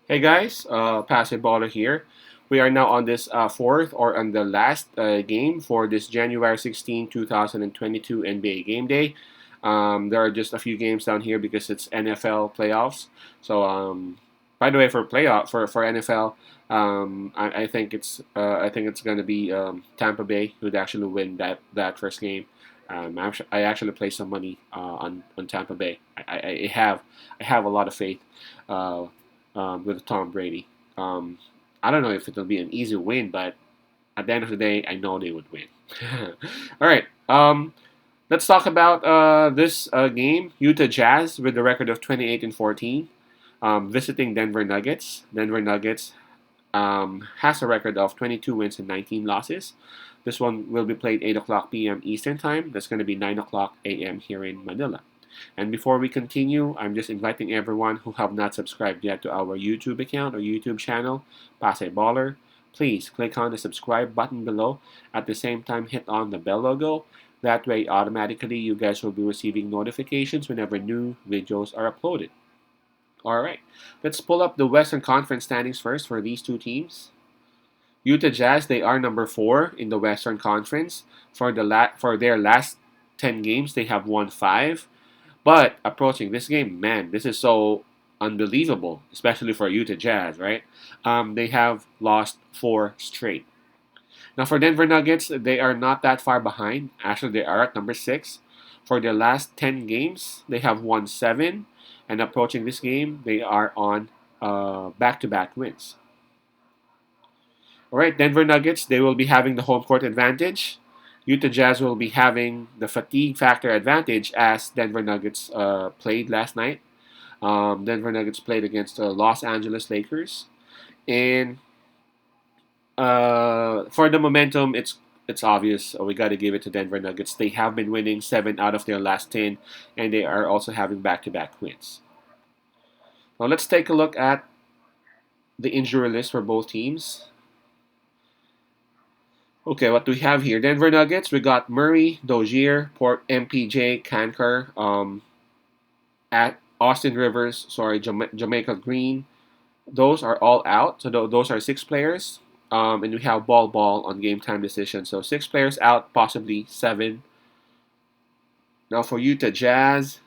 Hey guys, Passive Baller here. We are now on this fourth or on the last game for this January 16, 2022 NBA Game Day. There are just a few games down here because it's NFL playoffs. So, by the way, for NFL, I think it's gonna be Tampa Bay who'd actually win that first game. I actually placed some money on Tampa Bay. I have a lot of faith. Uh, with Tom Brady. Um, I don't know if it'll be an easy win, but at the end of the day, I know they would win. All right. Let's talk about this game. Utah Jazz with the record of 28-14, visiting Denver Nuggets. Denver Nuggets has a record of 22 wins and 19 losses. This one will be played 8 o'clock p.m. Eastern Time. That's going to be 9 o'clock a.m. here in Manila. And before we continue, I'm just inviting everyone who have not subscribed yet to our YouTube account or YouTube channel, Pass a Baller. Please click on the subscribe button below. At the same time, hit on the bell logo. That way, automatically, you guys will be receiving notifications whenever new videos are uploaded. All right, let's pull up the Western Conference standings first for these two teams. Utah Jazz, they are number 4 in the Western Conference. For their last 10 games, they have won 5. But approaching this game, man, this is so unbelievable, especially for Utah Jazz, right? They have lost 4 straight. Now, for Denver Nuggets, they are not that far behind. Actually, they are at number 6. For their last 10 games, they have won 7. And approaching this game, they are on back to back wins. All right, Denver Nuggets, they will be having the home court advantage. Utah Jazz will be having the fatigue factor advantage as Denver Nuggets played last night. Denver Nuggets played against the Los Angeles Lakers, and for the momentum, it's obvious. We got to give it to Denver Nuggets. They have been winning 7 out of their last 10, and they are also having back-to-back wins. Now let's take a look at the injury list for both teams. Okay, what do we have here? Denver Nuggets. We got Murray, Dozier, Port, MPJ, Kanker, at Austin Rivers. Sorry, Jamaica Green. Those are all out. So those are 6 players. And we have Ball on game time decision. So 6 players out, possibly 7. Now for Utah Jazz,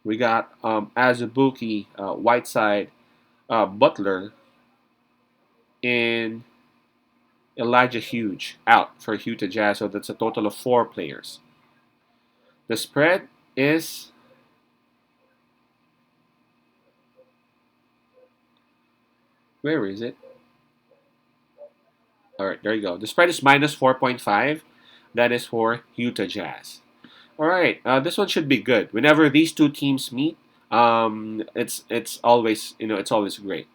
we got Azubuike, Whiteside, Butler, and Elijah Hughes out for Utah Jazz. So that's a total of 4 players. The spread is where is it? All right, there you go. The spread is minus 4.5. That is for Utah Jazz. All right, this one should be good. Whenever these two teams meet, it's always it's always great.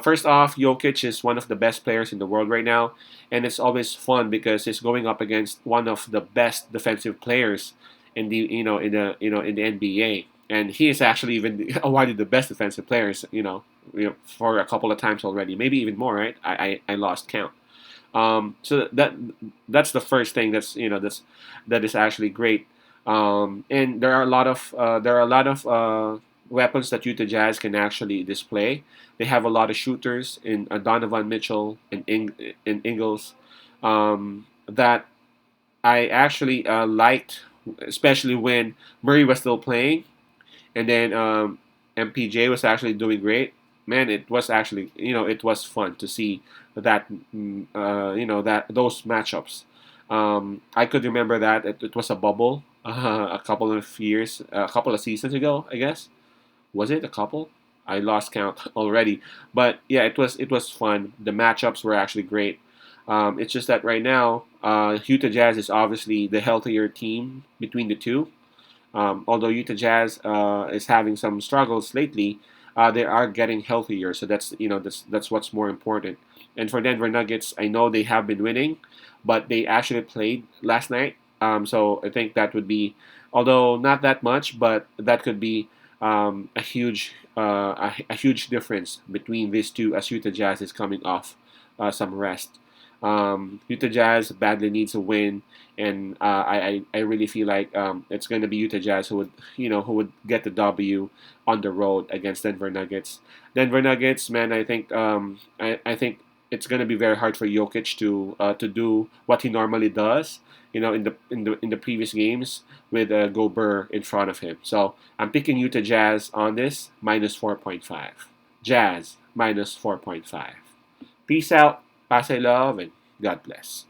First off, Jokic is one of the best players in the world right now, and it's always fun because he's going up against one of the best defensive players in the in the NBA, and he is actually even awarded the best defensive players for a couple of times already, maybe even more. Right? I lost count. So that's the first thing that is actually great. And there are a lot of weapons that Utah Jazz can actually display. They have a lot of shooters in Donovan Mitchell and Ingles that I actually liked, especially when Murray was still playing, and then MPJ was actually doing great. Man, it was actually it was fun to see that that those matchups. I could remember that it was a bubble a couple of years, a couple of seasons ago, I guess. Was it a couple? I lost count already, but yeah, it was fun. The matchups were actually great. It's just that right now, Utah Jazz is obviously the healthier team between the two. Although Utah Jazz is having some struggles lately, they are getting healthier. So that's what's more important. And for Denver Nuggets, I know they have been winning, but they actually played last night. So I think that would be, although not that much, but that could be a huge difference between these two as Utah Jazz is coming off some rest. Utah Jazz badly needs a win, and I really feel like it's going to be Utah Jazz who would get the W on the road against Denver Nuggets. Denver Nuggets, man, I think it's going to be very hard for Jokic to do what he normally does. In the previous games with Gobert in front of him. So I'm picking Utah Jazz on this -4.5. Jazz -4.5. Peace out, pass I love, and God bless.